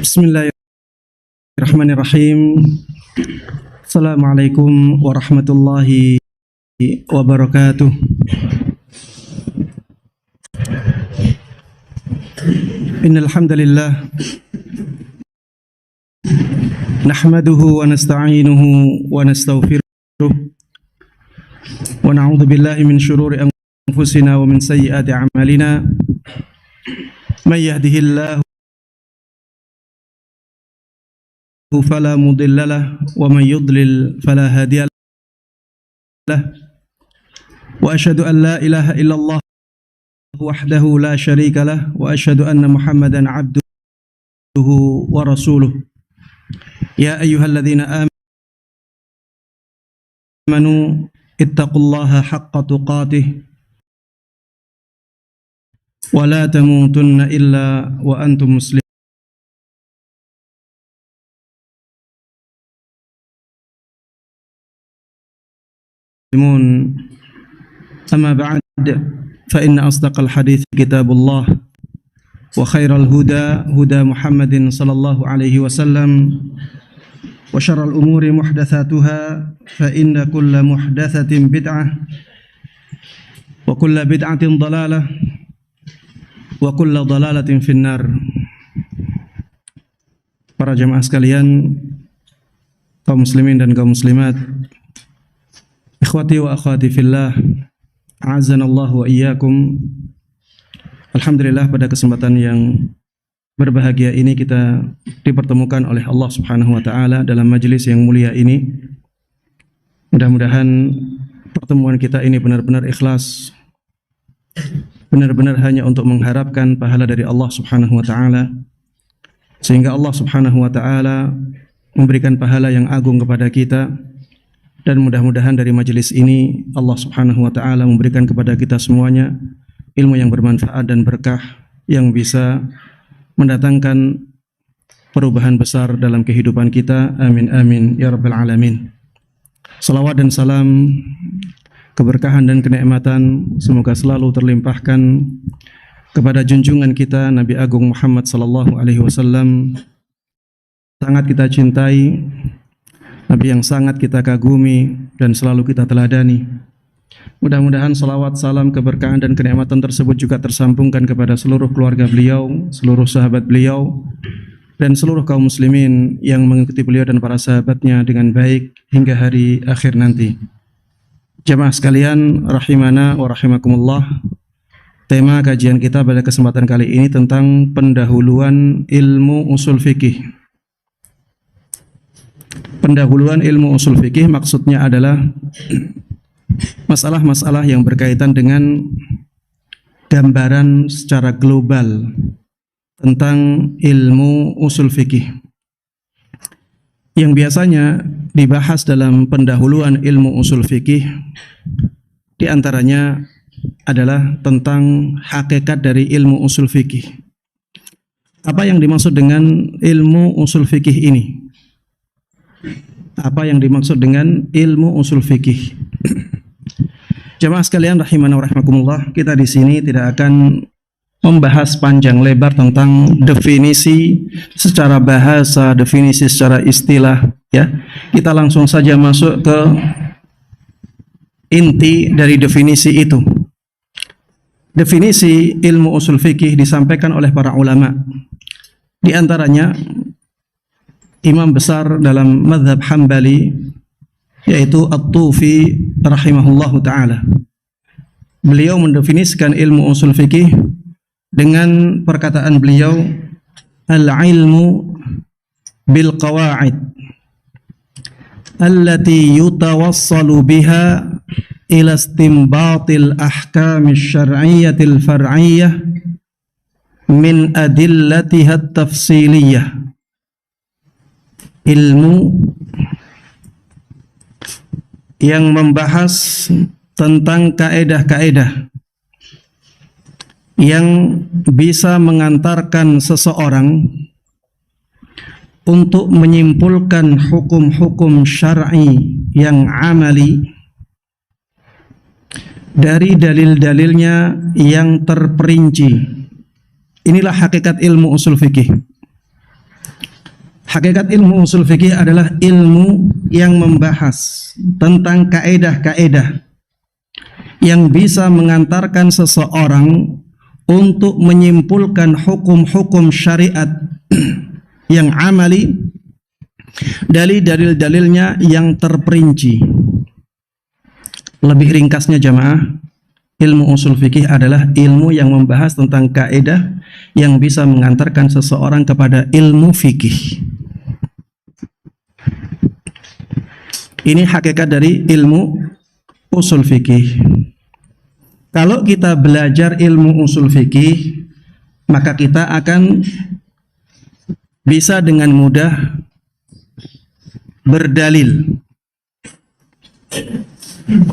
Bismillahirrahmanirrahim. Assalamualaikum warahmatullahi wabarakatuh. Innal hamdalillah nahmaduhu wa nasta'inuhu wa nastaghfiruh wa na'udzu billahi min shururi anfusina wa min sayyiati a'malina. May yahdihillahu fala mudilla lahu wa may yudlil fala hadiya lahu. Wa asyhadu an la ilaha illallah wahdahu la syarika lahu wa asyhadu anna Muhammadan abduhu wa rasuluh. Ya ayyuhalladzina amanu ittaqullaha haqqa tuqatih wa la tamutunna illa wa antum muslimun. Amma ba'd, fa inna asdaqal hadits kitabullah wa khairal huda huda Muhammadin sallallahu alaihi wasallam wa syarral umuri muhdatsatuha fa inna kulla muhdatsatin bid'ah wa kulla bid'atin dhalalah wa kulla dhalalatin finnar. Para jemaah sekalian, kaum muslimin dan kaum muslimat, ikhwati wa akhwati fillah, a'azzanallahu wa iyyakum. Alhamdulillah, pada kesempatan yang berbahagia ini kita dipertemukan oleh Allah Subhanahu wa taala dalam majelis yang mulia ini. Mudah-mudahan pertemuan kita ini benar-benar ikhlas, benar-benar hanya untuk mengharapkan pahala dari Allah Subhanahu wa taala, sehingga Allah Subhanahu wa taala memberikan pahala yang agung kepada kita. Dan mudah-mudahan dari majelis ini Allah Subhanahu wa taala memberikan kepada kita semuanya ilmu yang bermanfaat dan berkah yang bisa mendatangkan perubahan besar dalam kehidupan kita. Amin amin ya rabbal alamin. Salawat dan salam, keberkahan dan kenikmatan semoga selalu terlimpahkan kepada junjungan kita Nabi Agung Muhammad sallallahu alaihi wasallam. Sangat kita cintai, Nabi yang sangat kita kagumi dan selalu kita teladani. Mudah-mudahan salawat, salam, keberkahan dan kenikmatan tersebut juga tersambungkan kepada seluruh keluarga beliau, seluruh sahabat beliau, dan seluruh kaum muslimin yang mengikuti beliau dan para sahabatnya dengan baik hingga hari akhir nanti. Jemaah sekalian, rahimana wa rahimakumullah. Tema kajian kita pada kesempatan kali ini tentang pendahuluan ilmu usul fikih. Pendahuluan ilmu usul fikih maksudnya adalah masalah-masalah yang berkaitan dengan gambaran secara global tentang ilmu usul fikih, yang biasanya dibahas dalam pendahuluan ilmu usul fikih. Di antaranya adalah tentang hakikat dari ilmu usul fikih. Apa yang dimaksud dengan ilmu usul fikih ini? Apa yang dimaksud dengan ilmu usul fikih? Jemaah sekalian rahimana wa rahimakumullah, kita di sini tidak akan membahas panjang lebar tentang definisi secara bahasa, definisi secara istilah, ya. Kita langsung saja masuk ke inti dari definisi itu. Definisi ilmu usul fikih disampaikan oleh para ulama. Di antaranya imam besar dalam mazhab Hambali, yaitu At-Tufi rahimahullahu ta'ala. Beliau mendefinisikan ilmu usul fikih dengan perkataan beliau, al-ilmu bil qawa'id allati yutawassalu biha ila istinbatil ahkam syar'iyyatil far'iyyah min adillatiha tafsiliyah. Ilmu yang membahas tentang kaedah-kaedah yang bisa mengantarkan seseorang untuk menyimpulkan hukum-hukum syar'i yang amali dari dalil-dalilnya yang terperinci. Inilah hakikat ilmu usul fikih. Hakikat ilmu usul fikih adalah ilmu yang membahas tentang kaedah-kaedah yang bisa mengantarkan seseorang untuk menyimpulkan hukum-hukum syariat yang amali dari dalil-dalilnya yang terperinci. Lebih ringkasnya jamaah, ilmu usul fikih adalah ilmu yang membahas tentang kaedah yang bisa mengantarkan seseorang kepada ilmu fikih. Ini hakikat dari ilmu usul fikih. Kalau kita belajar ilmu usul fikih, maka kita akan bisa dengan mudah berdalil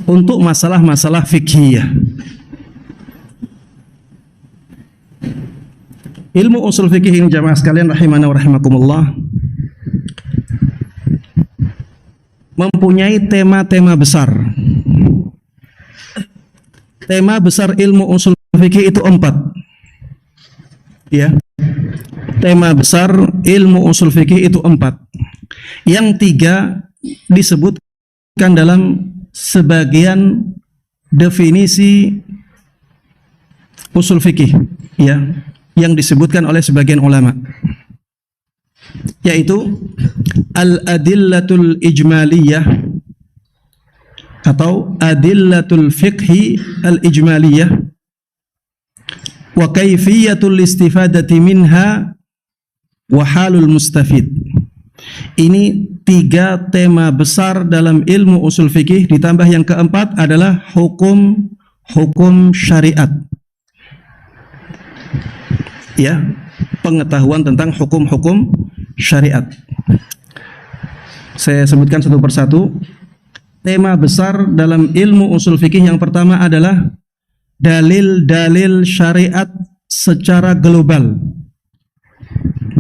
untuk masalah-masalah fikhiyah. Ilmu usul fikih ini jamaah sekalian rahimana wa rahimakumullah mempunyai tema-tema besar. Tema besar ilmu usul fikih itu 4. Ya. Tema besar ilmu usul fikih itu 4. Yang 3 disebutkan dalam sebagian definisi usul fikih, ya, yang disebutkan oleh sebagian ulama, yaitu al-adillatul ijmaliyah atau adillatul fiqhi al-ijmaliyah wa kaifiyatul istifadati minha wa halul mustafid. Ini 3 tema besar dalam ilmu usul fikih, ditambah yang keempat adalah hukum syariat. Ya, pengetahuan tentang hukum-hukum syariat. Saya sebutkan satu persatu. Tema besar dalam ilmu usul fikih yang pertama adalah dalil-dalil syariat secara global.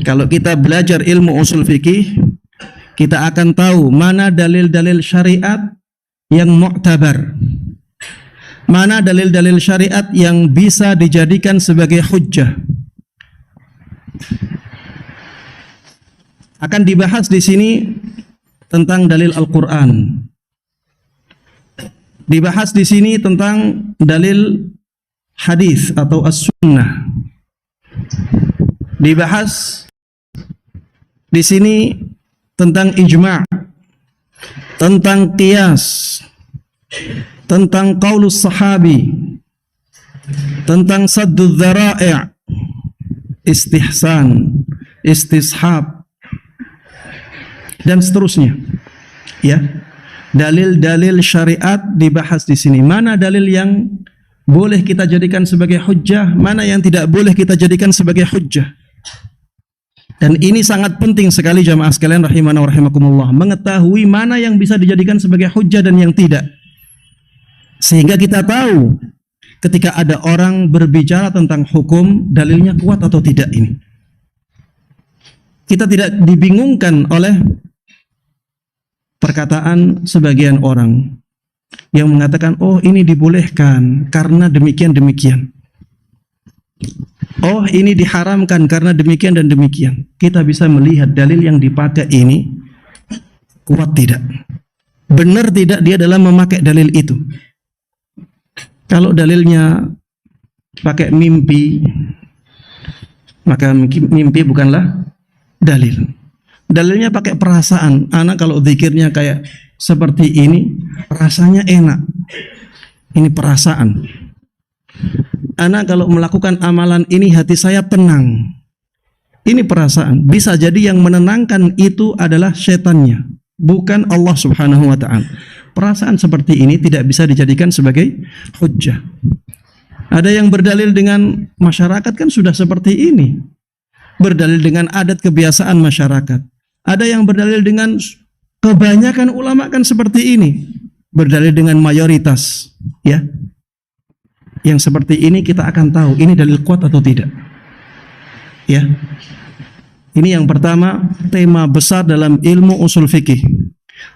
Kalau kita belajar ilmu usul fikih, kita akan tahu mana dalil-dalil syariat yang mu'tabar, mana dalil-dalil syariat yang bisa dijadikan sebagai hujjah. Akan dibahas di sini tentang dalil Al-Quran. Dibahas di sini tentang dalil hadis atau as-sunnah. Dibahas di sini tentang ijma', tentang qiyas, tentang qaulus sahabi, tentang sadduz dzara'i', istihsan, istishab, dan seterusnya. Ya, dalil-dalil syariat dibahas di sini. Mana dalil yang boleh kita jadikan sebagai hujjah, mana yang tidak boleh kita jadikan sebagai hujjah. Dan ini sangat penting sekali jamaah sekalian rahimana wa rahimakumullah, mengetahui mana yang bisa dijadikan sebagai hujjah dan yang tidak. Sehingga kita tahu ketika ada orang berbicara tentang hukum, dalilnya kuat atau tidak ini. Kita tidak dibingungkan oleh perkataan sebagian orang yang mengatakan, oh ini dibolehkan karena demikian-demikian. Oh ini diharamkan karena demikian dan demikian. Kita bisa melihat dalil yang dipakai ini kuat tidak, benar tidak dia dalam memakai dalil itu. Kalau dalilnya pakai mimpi, maka mimpi bukanlah dalil. Dalilnya pakai perasaan. Anak kalau zikirnya kayak seperti ini, rasanya enak. Ini perasaan. Anak kalau melakukan amalan ini, hati saya tenang. Ini perasaan. Bisa jadi yang menenangkan itu adalah setannya, bukan Allah subhanahu wa ta'ala. perasaan seperti ini tidak bisa dijadikan sebagai hujjah. Ada yang berdalil dengan masyarakat kan sudah seperti ini, berdalil dengan adat kebiasaan masyarakat. Ada yang berdalil dengan kebanyakan ulama kan seperti ini, berdalil dengan mayoritas, ya. Yang seperti ini kita akan tahu ini dalil kuat atau tidak, ya. Ini yang pertama, tema besar dalam ilmu usul fikih.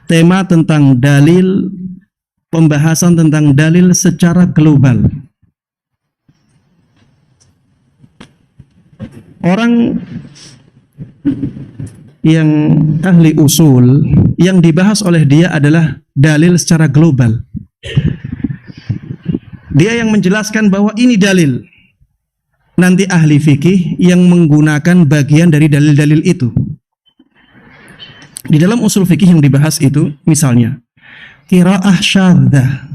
Tema tentang dalil, pembahasan tentang dalil secara global. Orang yang ahli usul, yang dibahas oleh dia adalah dalil secara global. Dia yang menjelaskan bahwa ini dalil. Nanti ahli fikih yang menggunakan bagian dari dalil-dalil itu. Di dalam usul fikih yang dibahas itu, misalnya qiraah syadzah,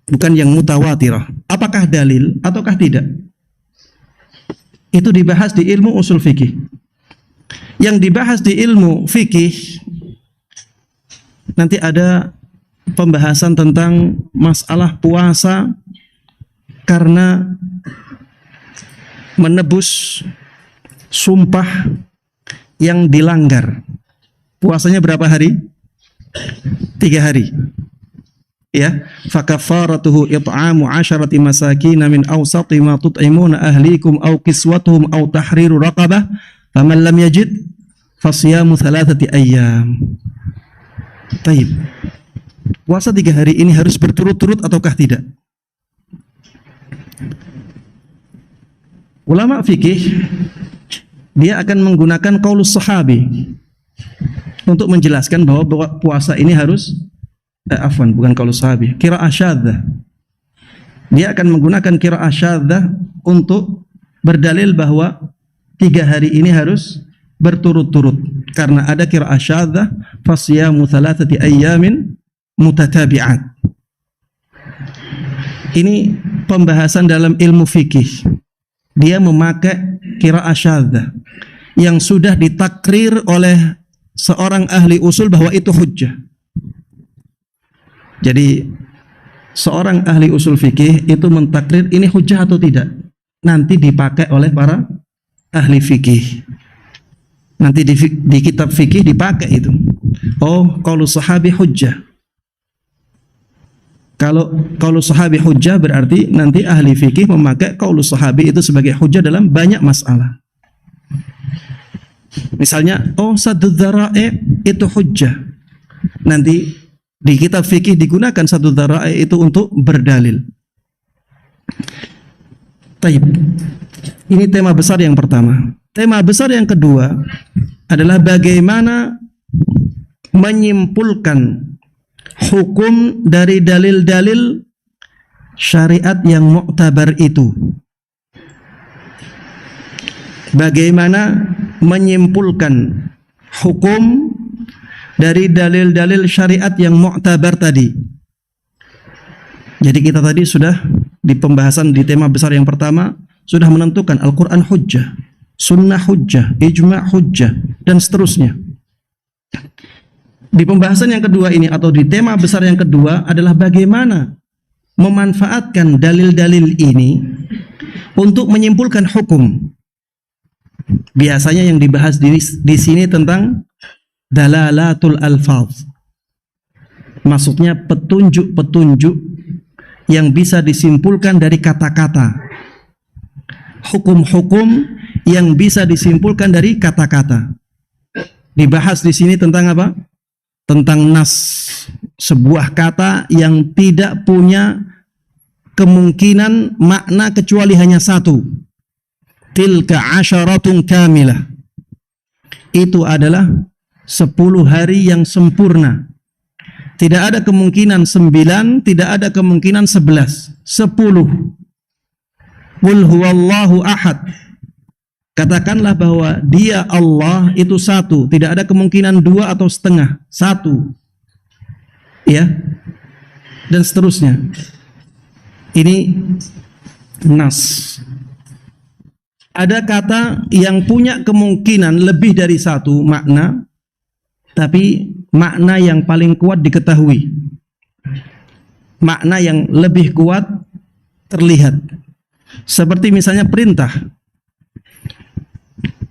bukan yang mutawatirah. Apakah dalil ataukah tidak? Itu dibahas di ilmu usul fikih. Yang dibahas di ilmu fikih, nanti ada pembahasan tentang masalah puasa karena menebus sumpah yang dilanggar. Puasanya berapa hari? 3 hari. Ya, fakafaratuhu it'amu 'asharati masakin min awsati ma tut'imuna ahlikum aw kiswatuhum aw tahriru raqabah faman lam yajid fasiyamu 3 ayyam. Baik. Puasa 3 hari ini harus berturut-turut ataukah tidak? Ulama fikih dia akan menggunakan qaulus sahabi untuk menjelaskan bahwa puasa ini harus bukan qaulus sahabi, qiraah syadzah. Dia akan menggunakan qiraah syadzah untuk berdalil bahwa 3 hari ini harus berturut-turut karena ada qiraah syadzah fasiyamu 3 ayyamin mutatabi'at. Ini pembahasan dalam ilmu fikih. Dia memakai qiraah syadzah yang sudah ditakrir oleh seorang ahli usul bahwa itu hujjah. Jadi seorang ahli usul fikih itu mentakrir ini hujjah atau tidak, nanti dipakai oleh para ahli fikih. Nanti di kitab fikih dipakai itu. Oh, qaulus sahabi hujjah. Kalau sahabi hujjah berarti nanti ahli fikih memakai qaulus sahabi itu sebagai hujjah dalam banyak masalah. Misalnya, oh saddud dzara'i itu hujjah. Nanti di kitab fikih digunakan saddud dzara'i itu untuk berdalil. Taib. Ini tema besar yang pertama. Tema besar yang kedua adalah bagaimana menyimpulkan hukum dari dalil-dalil syariat yang mu'tabar itu. Bagaimana menyimpulkan hukum dari dalil-dalil syariat yang mu'tabar tadi. Jadi kita tadi sudah di pembahasan di tema besar yang pertama sudah menentukan Al-Quran hujjah, sunnah hujjah, ijma' hujjah, dan seterusnya. Di pembahasan yang kedua ini atau di tema besar yang kedua adalah bagaimana memanfaatkan dalil-dalil ini untuk menyimpulkan hukum. Biasanya yang dibahas di sini tentang dalalatul alfaz. Maksudnya petunjuk-petunjuk yang bisa disimpulkan dari kata-kata. Hukum-hukum yang bisa disimpulkan dari kata-kata. Dibahas di sini tentang apa? Tentang nas, sebuah kata yang tidak punya kemungkinan makna kecuali hanya satu. Tilka asyaratun kamilah. Itu adalah 10 hari yang sempurna. Tidak ada kemungkinan 9, tidak ada kemungkinan 11, 10. Qul huwallahu ahad. Katakanlah bahwa dia Allah itu satu, tidak ada kemungkinan 2 atau setengah, 1. Ya. Dan seterusnya. Ini nas. Ada kata yang punya kemungkinan lebih dari 1 makna, tapi makna yang paling kuat diketahui, makna yang lebih kuat terlihat. Seperti misalnya perintah.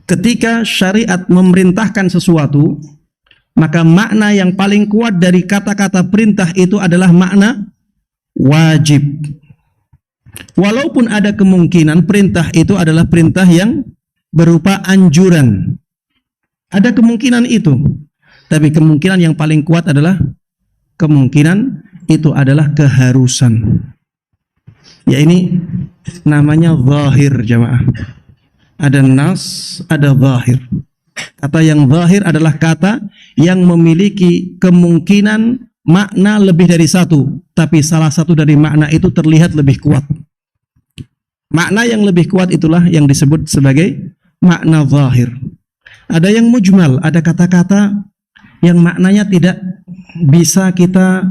Ketika syariat memerintahkan sesuatu, maka makna yang paling kuat dari kata-kata perintah itu adalah makna wajib. Walaupun ada kemungkinan perintah itu adalah perintah yang berupa anjuran. Ada kemungkinan itu. Tapi kemungkinan yang paling kuat adalah kemungkinan itu adalah keharusan. Ya, ini namanya zahir, jamaah. Ada nas, ada zahir. Kata yang zahir adalah kata yang memiliki kemungkinan makna lebih dari satu, tapi salah satu dari makna itu terlihat lebih kuat. Makna yang lebih kuat itulah yang disebut sebagai makna zahir. Ada yang mujmal, ada kata-kata yang maknanya tidak bisa kita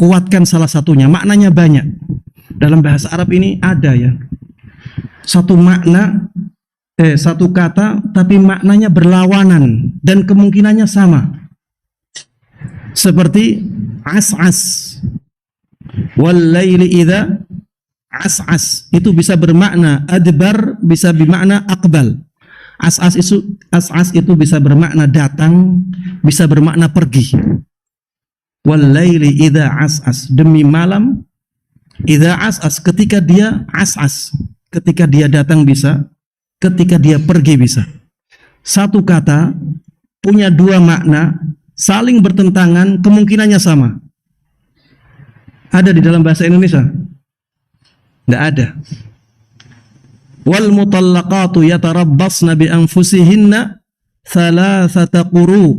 kuatkan salah satunya, maknanya banyak. Dalam bahasa Arab ini ada ya, satu makna, satu kata, tapi maknanya berlawanan dan kemungkinannya sama. Seperti as'as, wal laili idza as'as, itu bisa bermakna adbar, bisa bermakna aqbal. As'as itu bisa bermakna datang, bisa bermakna pergi. Wal laili idza as'as, demi malam, idza as'as, ketika dia as'as, ketika dia datang bisa, ketika dia pergi bisa. Satu kata punya dua makna, saling bertentangan, kemungkinannya sama. Ada di dalam bahasa Indonesia? Tidak ada. Wal mutallaqatu yatarabbasna bi anfusihinna thalathata quru.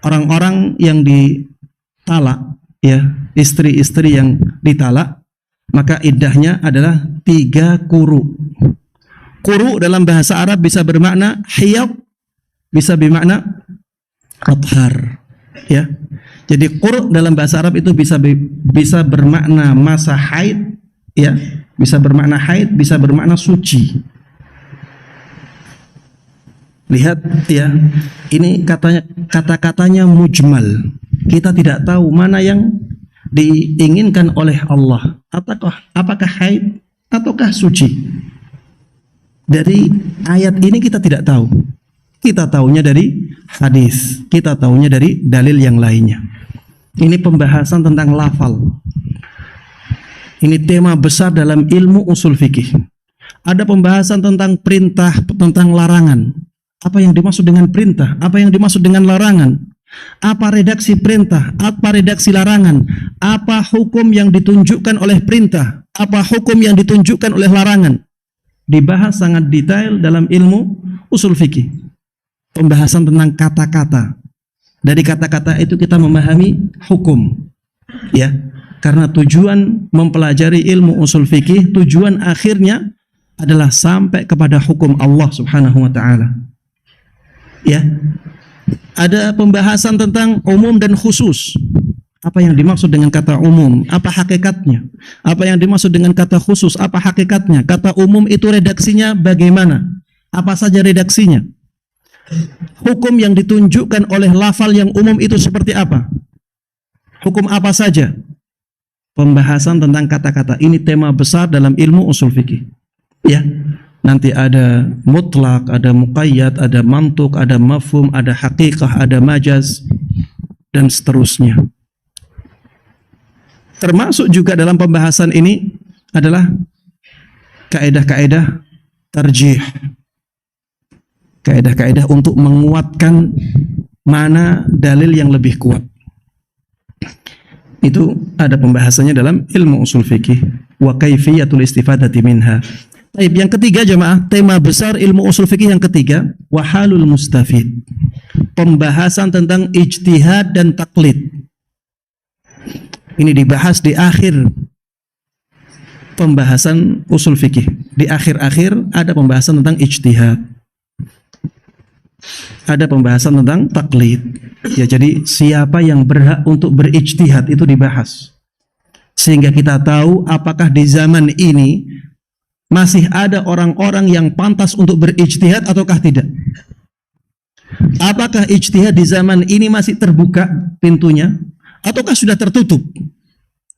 Orang-orang yang ditalak, ya, istri-istri yang ditalak, maka iddahnya adalah 3 quru. Quru dalam bahasa Arab bisa bermakna hiyad, bisa bermakna athhar, ya. Jadi quru dalam bahasa Arab itu bisa bermakna masa haid, ya, bisa bermakna haid, bisa bermakna suci. Lihat ya, ini kata-katanya mujmal. Kita tidak tahu mana yang diinginkan oleh Allah. Apakah haid ataukah suci? Dari ayat ini kita tidak tahu. Kita tahunya dari hadis, kita tahunya dari dalil yang lainnya. Ini pembahasan tentang lafal. Ini tema besar dalam ilmu usul fikih. Ada pembahasan tentang perintah, tentang larangan. Apa yang dimaksud dengan perintah? Apa yang dimaksud dengan larangan? Apa redaksi perintah? Apa redaksi larangan? Apa hukum yang ditunjukkan oleh perintah? Apa hukum yang ditunjukkan oleh larangan? Dibahas sangat detail dalam ilmu usul fikih. Pembahasan tentang kata-kata. Dari kata-kata itu kita memahami hukum. Ya, karena tujuan mempelajari ilmu usul fikih, tujuan akhirnya adalah sampai kepada hukum Allah Subhanahu wa taala. Ya. Ada pembahasan tentang umum dan khusus. Apa yang dimaksud dengan kata umum? Apa hakikatnya? Apa yang dimaksud dengan kata khusus? Apa hakikatnya? Kata umum itu redaksinya bagaimana? Apa saja redaksinya? Hukum yang ditunjukkan oleh lafal yang umum itu seperti apa? Hukum apa saja? Pembahasan tentang kata-kata. Ini tema besar dalam ilmu usul fikih. Ya. Nanti ada mutlak, ada muqayyad, ada mantuk, ada mafhum, ada haqiqah, ada majaz, dan seterusnya. Termasuk juga dalam pembahasan ini adalah kaedah-kaedah tarjih. Kaedah-kaedah untuk menguatkan mana dalil yang lebih kuat. Itu ada pembahasannya dalam ilmu usul fikih. Wa kaifiyatul istifadati minha. Baik, yang ketiga jemaah, tema besar ilmu usul fikih yang ketiga, wahalul mustafid. Pembahasan tentang ijtihad dan taklid. Ini dibahas di akhir pembahasan usul fikih. Di akhir-akhir ada pembahasan tentang ijtihad. Ada pembahasan tentang taklid. Ya, jadi siapa yang berhak untuk berijtihad itu dibahas. Sehingga kita tahu apakah di zaman ini masih ada orang-orang yang pantas untuk berijtihad ataukah tidak. Apakah ijtihad di zaman ini masih terbuka pintunya ataukah sudah tertutup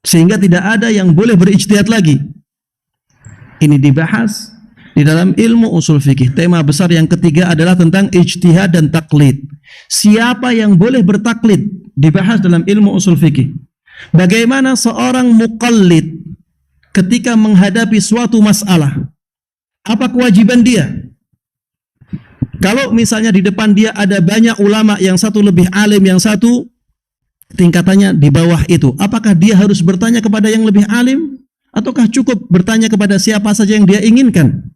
sehingga tidak ada yang boleh berijtihad lagi? Ini dibahas di dalam ilmu usul fikih. Tema besar yang ketiga adalah tentang ijtihad dan taklid. Siapa yang boleh bertaklid dibahas dalam ilmu usul fikih. Bagaimana seorang muqallid ketika menghadapi suatu masalah? Apa kewajiban dia? Kalau misalnya di depan dia ada banyak ulama, yang satu lebih alim, yang satu tingkatannya di bawah itu, apakah dia harus bertanya kepada yang lebih alim ataukah cukup bertanya kepada siapa saja yang dia inginkan?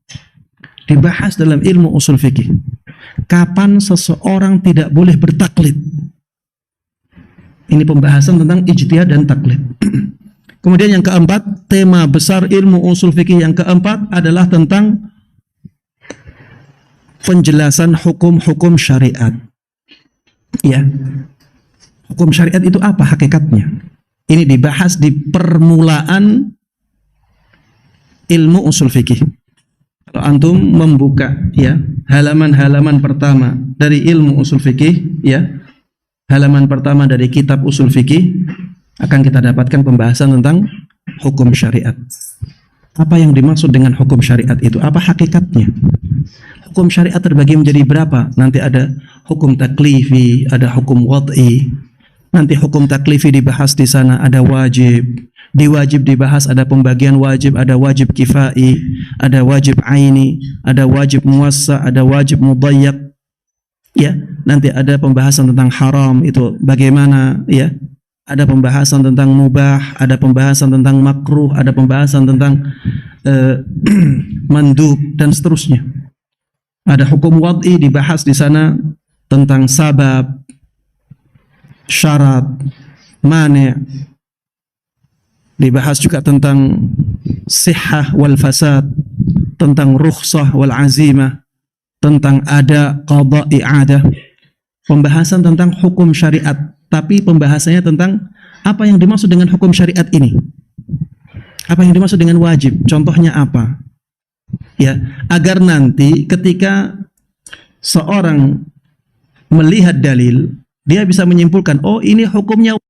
Dibahas dalam ilmu usul fikih. Kapan seseorang tidak boleh bertaklid? Ini pembahasan tentang ijtihad dan taklid. Kemudian yang keempat, tema besar ilmu usul fikih yang keempat adalah tentang penjelasan hukum-hukum syariat. Ya. Hukum syariat itu apa hakikatnya? Ini dibahas di permulaan ilmu usul fikih. Kalau antum membuka ya halaman-halaman pertama dari ilmu usul fikih, ya, halaman pertama dari kitab usul fikih, akan kita dapatkan pembahasan tentang hukum syariat. Apa yang dimaksud dengan hukum syariat itu? Apa hakikatnya? Hukum syariat terbagi menjadi berapa? Nanti ada hukum taklifi, ada hukum wad'i. Nanti hukum taklifi dibahas di sana, ada wajib. Di wajib dibahas ada pembagian wajib, ada wajib kifai, ada wajib aini, ada wajib muwassa, ada wajib mudayyak. Ya, nanti ada pembahasan tentang haram itu bagaimana, ya. Ada pembahasan tentang mubah, ada pembahasan tentang makruh, ada pembahasan tentang mandub dan seterusnya. Ada hukum wad'i dibahas di sana tentang sabab, syarat, mani'. Dibahas juga tentang sihhah wal fasad, tentang rukhsah wal azimah, tentang ada qada i'adah. Pembahasan tentang hukum syariat, tapi pembahasannya tentang apa yang dimaksud dengan hukum syariat ini. Apa yang dimaksud dengan wajib? Contohnya apa? Ya, agar nanti ketika seorang melihat dalil, dia bisa menyimpulkan, oh ini hukumnya wajib.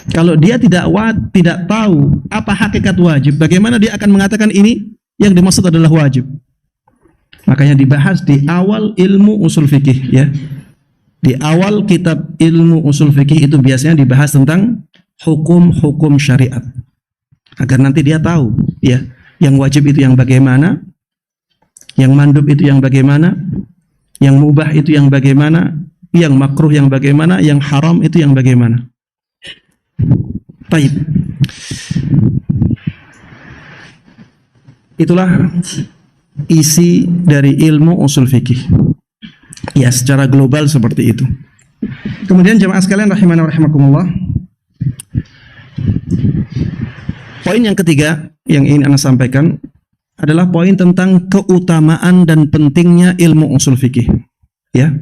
Kalau dia tidak tahu apa hakikat wajib, bagaimana dia akan mengatakan ini yang dimaksud adalah wajib? Makanya dibahas di awal ilmu usul fikih, ya. Di awal kitab ilmu usul fikih itu biasanya dibahas tentang hukum-hukum syariat. Agar nanti dia tahu, ya, yang wajib itu yang bagaimana, yang mandub itu yang bagaimana, yang mubah itu yang bagaimana, yang makruh yang bagaimana, yang haram itu yang bagaimana. Baik. Itulah isi dari ilmu usul fikih. Ya, secara global seperti itu. Kemudian jemaah sekalian rahimana wa rahimakumullah. Poin yang ketiga yang ingin Anda sampaikan adalah poin tentang keutamaan dan pentingnya ilmu usul fikih. Ya.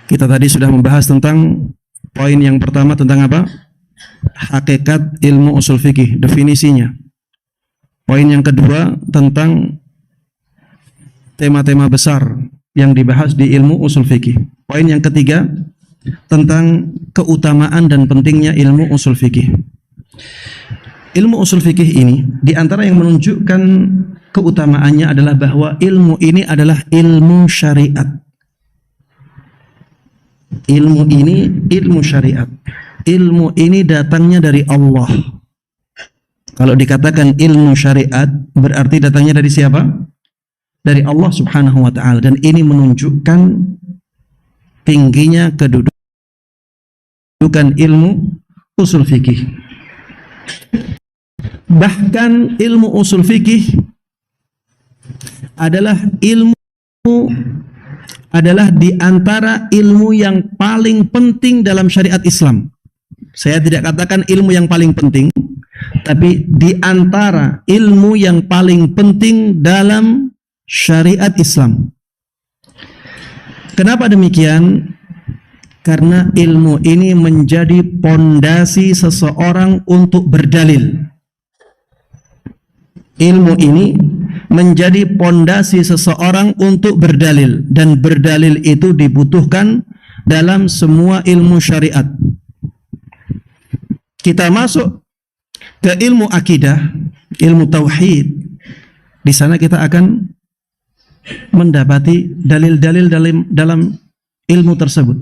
Kita tadi sudah membahas tentang poin yang pertama tentang apa? Hakikat ilmu usul fikih, definisinya. Poin yang kedua tentang tema-tema besar yang dibahas di ilmu usul fikih. Poin yang ketiga tentang keutamaan dan pentingnya ilmu usul fikih. Ilmu usul fikih ini di antara yang menunjukkan keutamaannya adalah bahwa ilmu ini adalah ilmu syariat. Ilmu ini ilmu syariat. Ilmu ini datangnya dari Allah. Kalau dikatakan ilmu syariat berarti datangnya dari siapa? Dari Allah Subhanahu wa taala, dan ini menunjukkan tingginya kedudukan ilmu usul fikih. Bahkan ilmu usul fikih adalah di antara ilmu yang paling penting dalam syariat Islam. Saya tidak katakan ilmu yang paling penting, tapi di antara ilmu yang paling penting dalam syariat Islam. Kenapa demikian? Karena ilmu ini menjadi pondasi seseorang untuk berdalil. Ilmu ini menjadi pondasi seseorang untuk berdalil, dan berdalil itu dibutuhkan dalam semua ilmu syariat. Kita masuk ke ilmu akidah, ilmu tauhid. Di sana kita akan mendapati dalil-dalil dalam ilmu tersebut.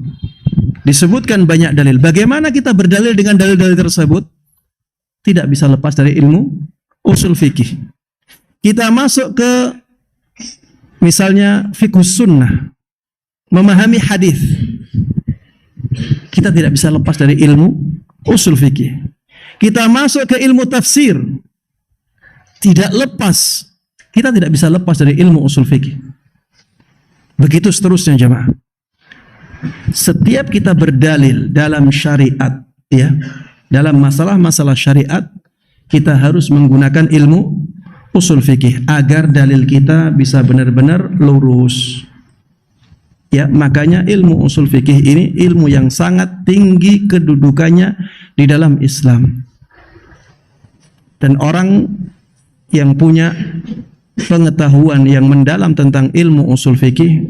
Disebutkan banyak dalil. Bagaimana kita berdalil dengan dalil-dalil tersebut? Tidak bisa lepas dari ilmu usul fikih. Kita masuk ke misalnya fiqhus sunnah, memahami hadis. Kita tidak bisa lepas dari ilmu usul fikih. Kita masuk ke ilmu tafsir. Tidak lepas. Kita tidak bisa lepas dari ilmu usul fikih. Begitu seterusnya jemaah. Setiap kita berdalil dalam syariat, ya, dalam masalah-masalah syariat, kita harus menggunakan ilmu usul fikih agar dalil kita bisa benar-benar lurus. Ya, makanya ilmu usul fikih ini ilmu yang sangat tinggi kedudukannya di dalam Islam. Dan orang yang punya pengetahuan yang mendalam tentang ilmu usul fikih,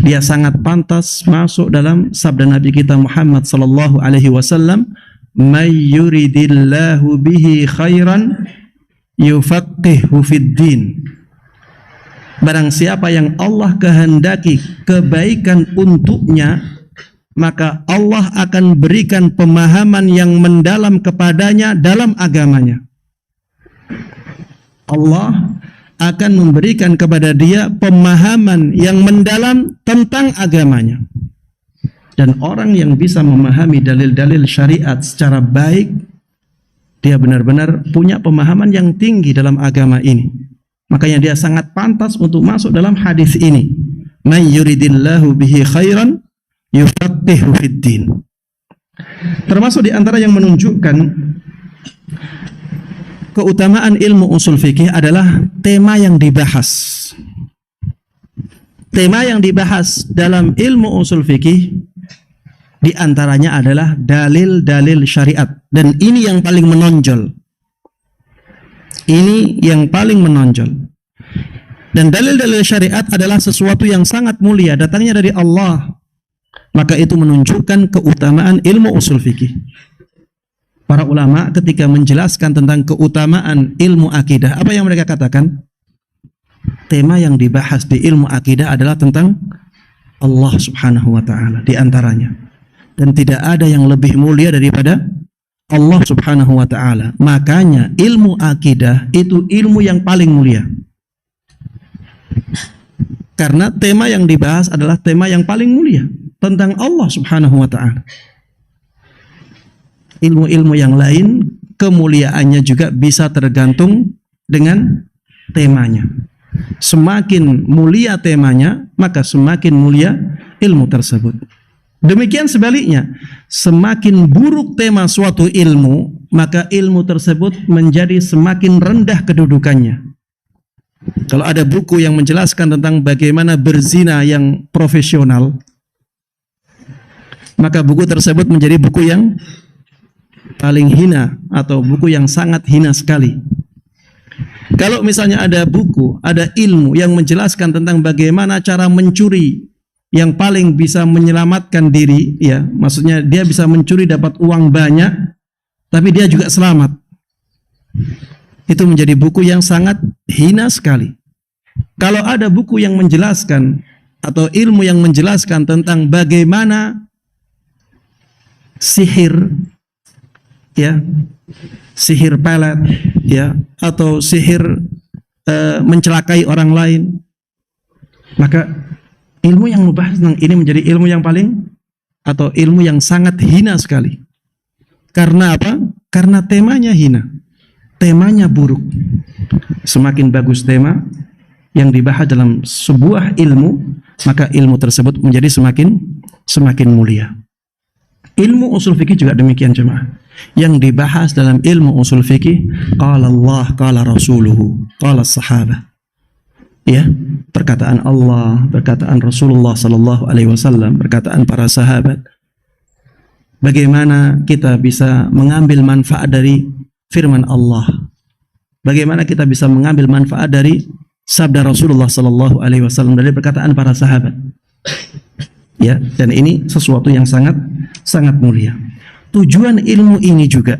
dia sangat pantas masuk dalam sabda Nabi kita Muhammad sallallahu alaihi wasallam, "May yuridillahu bihi khairan yufaqihu fid din." Barang siapa yang Allah kehendaki kebaikan untuknya, maka Allah akan berikan pemahaman yang mendalam kepadanya dalam agamanya. Allah akan memberikan kepada dia pemahaman yang mendalam tentang agamanya. Dan orang yang bisa memahami dalil-dalil syariat secara baik, dia benar-benar punya pemahaman yang tinggi dalam agama ini. Makanya dia sangat pantas untuk masuk dalam hadis ini. May yuridillahu bihi khairan yufaqihu fid din. Termasuk di antara yang menunjukkan keutamaan ilmu usul fikih adalah tema yang dibahas. Tema yang dibahas dalam ilmu usul fikih di antaranya adalah dalil-dalil syariat, dan ini yang paling menonjol. Ini yang paling menonjol. Dan dalil-dalil syariat adalah sesuatu yang sangat mulia, datangnya dari Allah. Maka itu menunjukkan keutamaan ilmu usul fikih. Para ulama ketika menjelaskan tentang keutamaan ilmu akidah, apa yang mereka katakan? Tema yang dibahas di ilmu akidah adalah tentang Allah Subhanahu wa ta'ala di antaranya. Dan tidak ada yang lebih mulia daripada Allah Subhanahu wa ta'ala. Makanya ilmu akidah itu ilmu yang paling mulia. Karena tema yang dibahas adalah tema yang paling mulia tentang Allah Subhanahu wa ta'ala. Ilmu-ilmu yang lain kemuliaannya juga bisa tergantung dengan temanya. Semakin mulia temanya, maka semakin mulia ilmu tersebut. Demikian sebaliknya, semakin buruk tema suatu ilmu, maka ilmu tersebut menjadi semakin rendah kedudukannya. Kalau ada buku yang menjelaskan tentang bagaimana berzina yang profesional, maka buku tersebut menjadi buku yang paling hina atau buku yang sangat hina sekali. Kalau misalnya ada buku, ada ilmu yang menjelaskan tentang bagaimana cara mencuri yang paling bisa menyelamatkan diri, ya, maksudnya dia bisa mencuri dapat uang banyak, tapi dia juga selamat. Itu menjadi buku yang sangat hina sekali. Kalau ada buku yang menjelaskan atau ilmu yang menjelaskan tentang bagaimana sihir, ya, sihir pelet, ya, atau sihir mencelakai orang lain, maka ilmu yang membahas tentang ini menjadi ilmu yang paling atau ilmu yang sangat hina sekali. Karena apa? Karena temanya hina, temanya buruk. Semakin bagus tema yang dibahas dalam sebuah ilmu, maka ilmu tersebut menjadi semakin mulia. Ilmu usul fikih juga demikian jemaah. Yang dibahas dalam ilmu usul fikih, qala Allah, qala Rasuluhu, qala sahabah. Ya, perkataan Allah, perkataan Rasulullah sallallahu alaihi wasallam, perkataan para sahabat. Bagaimana kita bisa mengambil manfaat dari firman Allah? Bagaimana kita bisa mengambil manfaat dari sabda Rasulullah sallallahu alaihi wasallam, dari perkataan para sahabat. Ya, dan ini sesuatu yang sangat mulia. Tujuan ilmu ini juga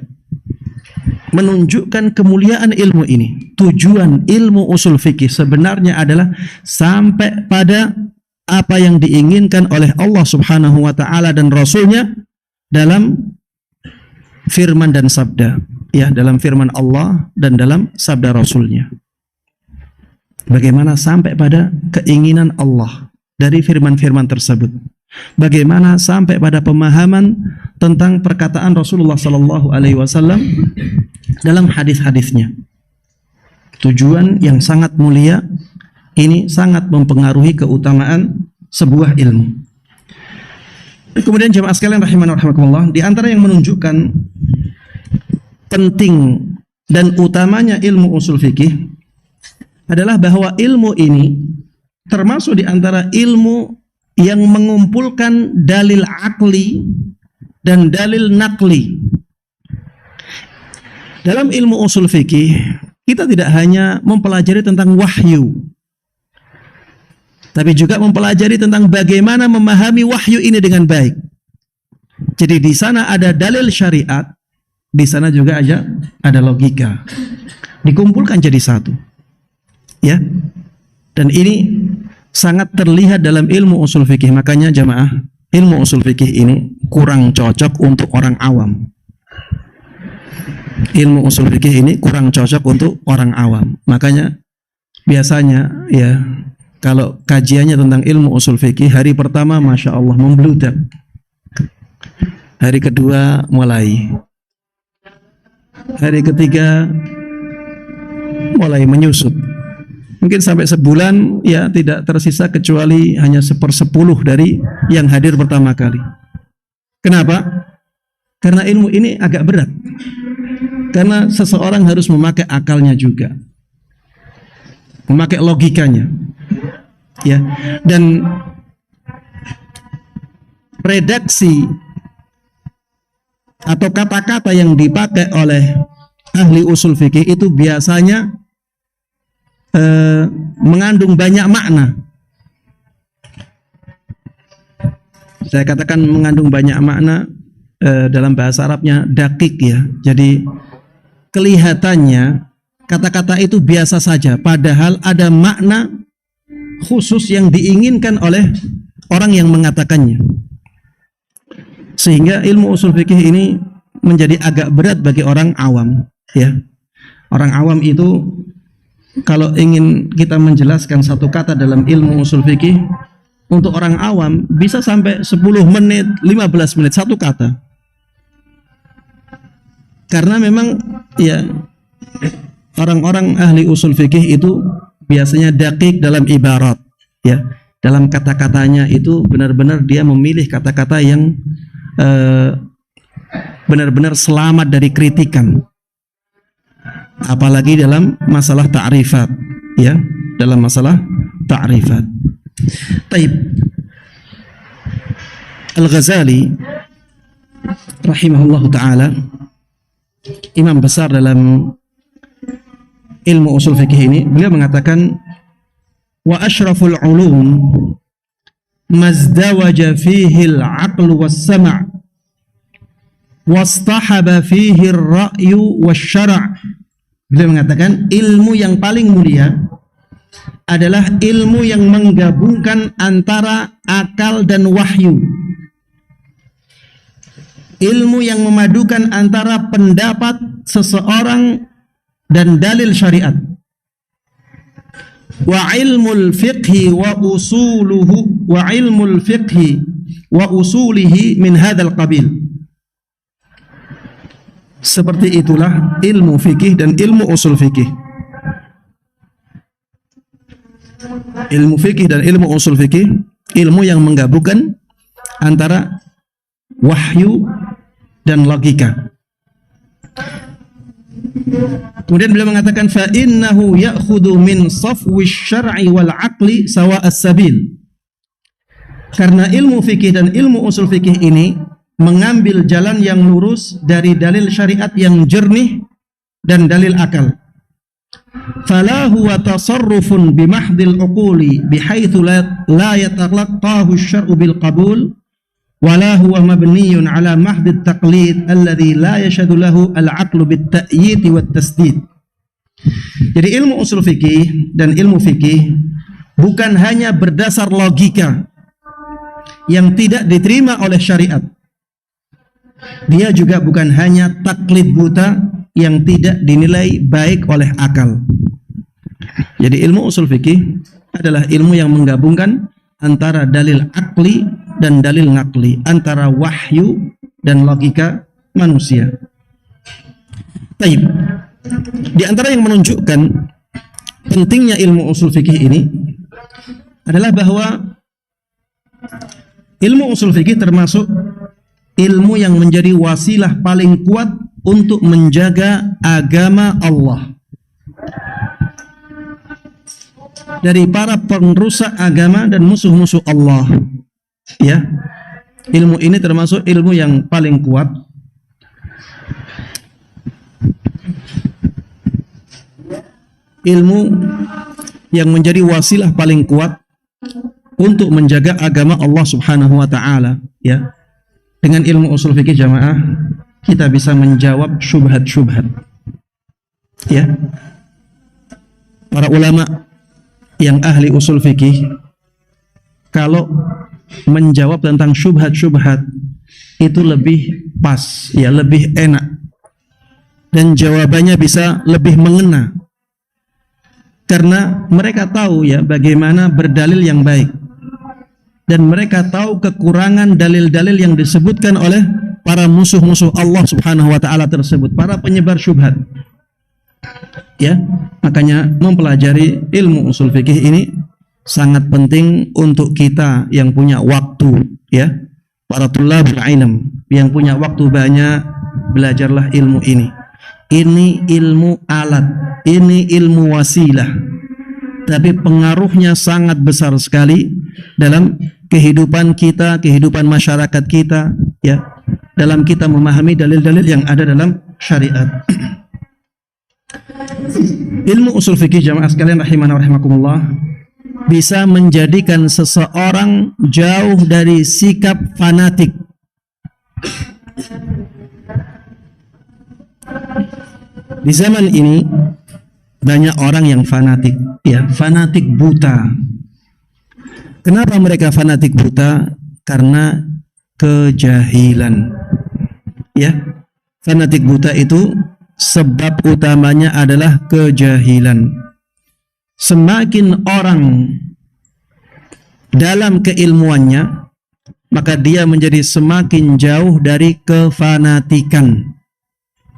menunjukkan kemuliaan ilmu ini. Tujuan ilmu usul fikih sebenarnya adalah sampai pada apa yang diinginkan oleh Allah Subhanahu wa taala dan Rasulnya dalam firman dan sabda, ya, dalam firman Allah dan dalam sabda Rasulnya. Bagaimana sampai pada keinginan Allah dari firman-firman tersebut? Bagaimana sampai pada pemahaman tentang perkataan Rasulullah sallallahu alaihi wasallam dalam hadis-hadisnya? Tujuan yang sangat mulia ini sangat mempengaruhi keutamaan sebuah ilmu. Kemudian jemaah sekalian rahimani wa rahimakumullah, di antara yang menunjukkan penting dan utamanya ilmu usul fikih adalah bahwa ilmu ini termasuk di antara ilmu yang mengumpulkan dalil akli dan dalil nakli. Dalam ilmu usul fikih, kita tidak hanya mempelajari tentang wahyu, tapi juga mempelajari tentang bagaimana memahami wahyu ini dengan baik. Jadi di sana ada dalil syariat, di sana juga ada logika, dikumpulkan jadi satu. Ya, dan ini sangat terlihat dalam ilmu usul fikih. Makanya jamaah, ilmu usul fikih ini kurang cocok untuk orang awam. Ilmu usul fikih ini kurang cocok untuk orang awam. Makanya biasanya ya, kalau kajiannya tentang ilmu usul fikih, hari pertama masya Allah membludak, hari kedua mulai, hari ketiga mulai menyusut. Mungkin sampai sebulan ya tidak tersisa kecuali hanya 1/10 dari yang hadir pertama kali. Kenapa? Karena ilmu ini agak berat. Karena seseorang harus memakai akalnya juga, memakai logikanya. Ya, dan redaksi atau kata-kata yang dipakai oleh ahli usul fikih itu biasanya mengandung banyak makna. Saya katakan mengandung banyak makna, dalam bahasa Arabnya dakik ya. Jadi kelihatannya kata-kata itu biasa saja, padahal ada makna khusus yang diinginkan oleh orang yang mengatakannya. Sehingga ilmu usul fikih ini menjadi agak berat bagi orang awam, ya. Orang awam itu kalau ingin kita menjelaskan satu kata dalam ilmu usul fikih, untuk orang awam bisa sampai 10 menit, 15 menit satu kata. Karena memang ya orang-orang ahli usul fikih itu biasanya dakik dalam ibarat, ya. Dalam kata-katanya itu benar-benar dia memilih kata-kata yang benar-benar selamat dari kritikan. Apalagi dalam masalah ta'rifat, ya, dalam masalah ta'rifat. Taib. Al-Ghazali rahimahullahu taala, imam besar dalam ilmu usul fikih ini, beliau mengatakan wa asyraful ulum mazdawaja fihi al-aql was-sam' wastahaba fihi ar-ra'yu wasyara'. Beliau mengatakan ilmu yang paling mulia adalah ilmu yang menggabungkan antara akal dan wahyu, ilmu yang memadukan antara pendapat seseorang dan dalil syariat. Wa ilmul fiqhi wa usuluhu wa ilmul fiqhi wa usulihi min hadzal qabil. Seperti itulah ilmu fikih dan ilmu usul fikih. Ilmu fikih dan ilmu usul fikih, ilmu yang menggabungkan antara wahyu dan logika. Kemudian beliau mengatakan fa innahu ya'khudhu min safwi syar'i wal 'aqli sawa'as sabil. Karena ilmu fikih dan ilmu usul fikih ini mengambil jalan yang lurus dari dalil syariat yang jernih dan dalil akal. fala huwa tasarrufun bimahdil uquli bihaitsu la yatalaqahu asy-syar'u bil qabul wala huwa mabniyun ala mahdit taqlid alladhi la yashhadu lahu al-aqlu bit ta'yid wat tasdid. Jadi ilmu usul fikih dan ilmu fikih bukan hanya berdasar logika yang tidak diterima oleh syariat. Dia juga bukan hanya taklid buta yang tidak dinilai baik oleh akal. Jadi ilmu usul fikih adalah ilmu yang menggabungkan antara dalil akli dan dalil ngakli, antara wahyu dan logika manusia. Taib. Di antara yang menunjukkan pentingnya ilmu usul fikih ini adalah bahwa ilmu usul fikih termasuk ilmu yang menjadi wasilah paling kuat untuk menjaga agama Allah dari para pengrusak agama dan musuh-musuh Allah. Ya, ilmu ini termasuk ilmu yang paling kuat ilmu yang menjadi wasilah paling kuat untuk menjaga agama Allah Subhanahu wa taala, ya. Dengan ilmu usul fikih jamaah kita bisa menjawab syubhat-syubhat. Ya. Para ulama yang ahli usul fikih kalau menjawab tentang syubhat-syubhat itu lebih pas, ya, lebih enak. Dan jawabannya bisa lebih mengena. Karena mereka tahu, ya, bagaimana berdalil yang baik. Dan mereka tahu kekurangan dalil-dalil yang disebutkan oleh para musuh-musuh Allah Subhanahu wa taala tersebut, para penyebar syubhat. Ya, makanya mempelajari ilmu usul fikih ini sangat penting untuk kita yang punya waktu, ya. Para thalabul ilm yang punya waktu banyak, belajarlah ilmu ini. Ini ilmu alat, ini ilmu wasilah. Tapi pengaruhnya sangat besar sekali dalam kehidupan kita, kehidupan masyarakat kita, ya, dalam kita memahami dalil-dalil yang ada dalam syariat. Ilmu usul fikih jamaah sekalian rahimana wa rahimakumullah bisa menjadikan seseorang jauh dari sikap fanatik. Di zaman ini banyak orang yang fanatik, ya, fanatik buta. Kenapa mereka fanatik buta? Karena kejahilan. Ya, fanatik buta itu sebab utamanya adalah kejahilan. Semakin orang dalam keilmuannya, maka dia menjadi semakin jauh dari kefanatikan.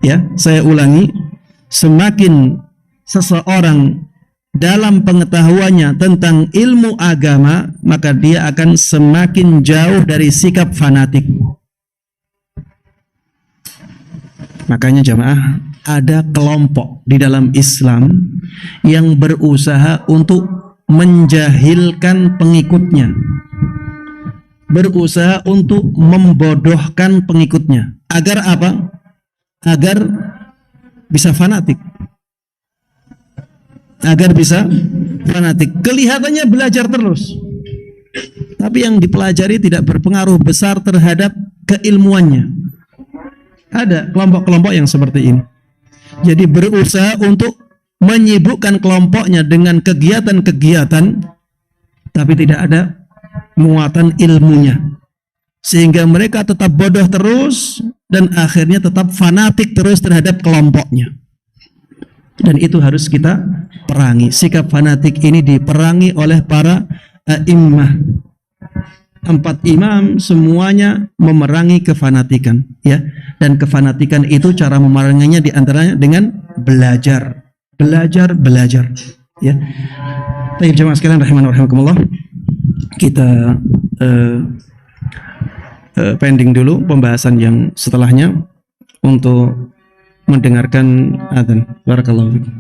Ya, saya ulangi, semakin seseorang dalam pengetahuannya tentang ilmu agama, maka dia akan semakin jauh dari sikap fanatik. Makanya jamaah, ada kelompok di dalam Islam yang berusaha untuk menjahilkan pengikutnya, berusaha untuk membodohkan pengikutnya. Agar apa? Agar bisa fanatik. Agar bisa fanatik. Kelihatannya belajar terus, tapi yang dipelajari tidak berpengaruh besar terhadap keilmuannya. Ada kelompok-kelompok yang seperti ini. Jadi berusaha untuk menyibukkan kelompoknya dengan kegiatan-kegiatan, tapi tidak ada muatan ilmunya, sehingga mereka tetap bodoh terus dan akhirnya tetap fanatik terus terhadap kelompoknya. Dan itu harus kita perangi. Sikap fanatik ini diperangi oleh para a'immah. 4 imam semuanya memerangi kefanatikan, ya. Dan kefanatikan itu cara memeranginya diantaranya dengan belajar, ya. Baik jemaah sekalian rahimana wa rahimakumullah, kita pending dulu pembahasan yang setelahnya untuk mendengarkan adzan. Barakallahu fikum.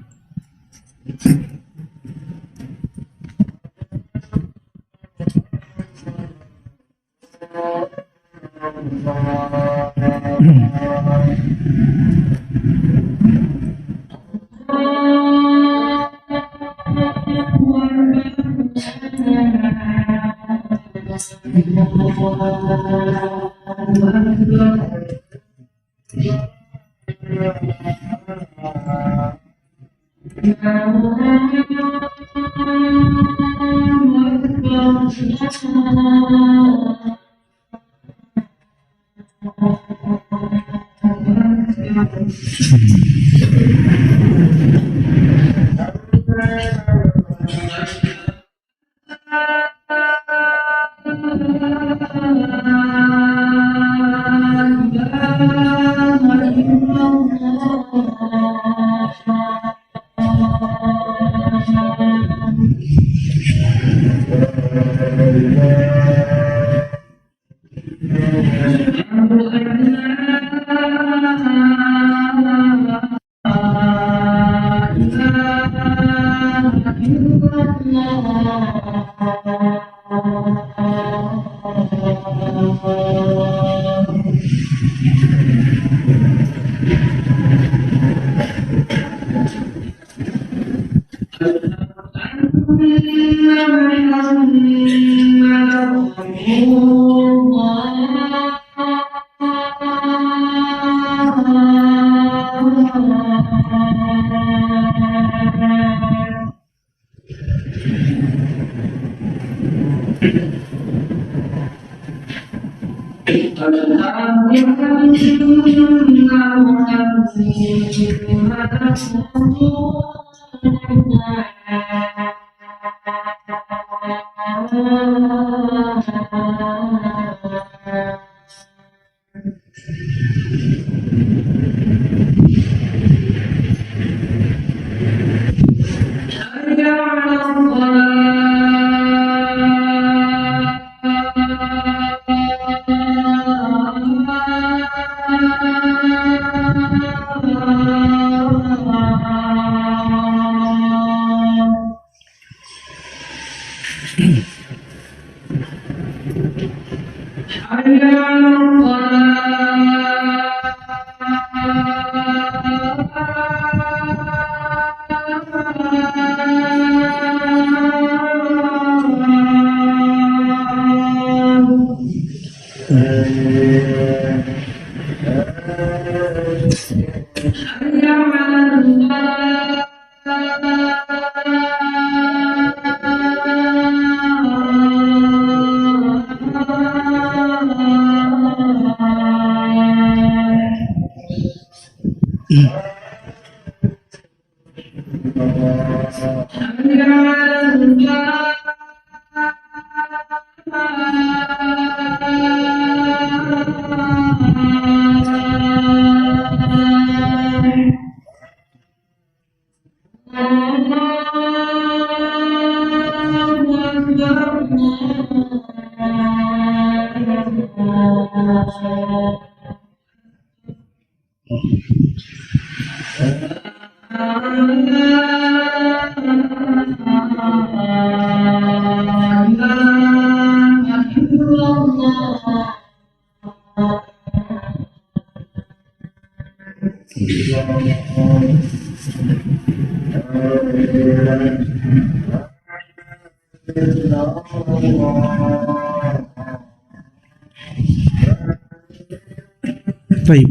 Baik,